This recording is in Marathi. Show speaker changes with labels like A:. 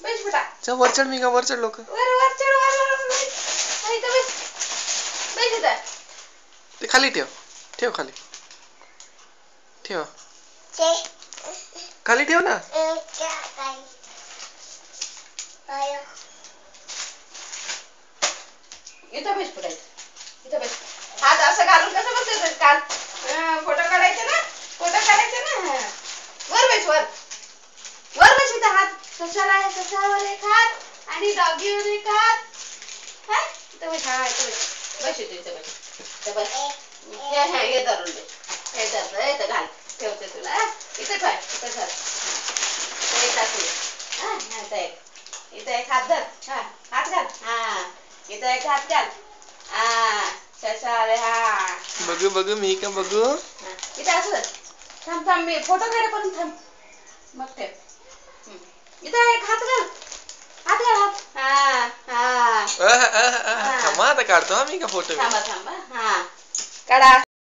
A: बैस बेटा
B: चल वर चढ मी का वर चढ लोक
A: वर चढ वर इथं बैस बैस इथं
B: ते खाली ठेव ठेव खाली ठेव खाली ठेव ना
A: इथं बैस बेटा इथं बैस हात असं घालून कसं बसते काल फोटो काढायचे ना वर बैस वर बैस इथं हात सशावर एक हात आणि डॉगीवर एक हात हा इथं बैस हा इथं बैस इथं बैस हे धरून दे हे धर इथं घाल ठेवते तुला इथं ठेव इथं एक हात धर हात घाल इथं एक हात घाल सशाले
B: बघू बघू मी का बघू
A: इथं असं थांब मी फोटो काढे पण थांब मग ठेव इथं एक हात घाल
B: थांबा आता काढतो मी का फोटो
A: थांबा काढा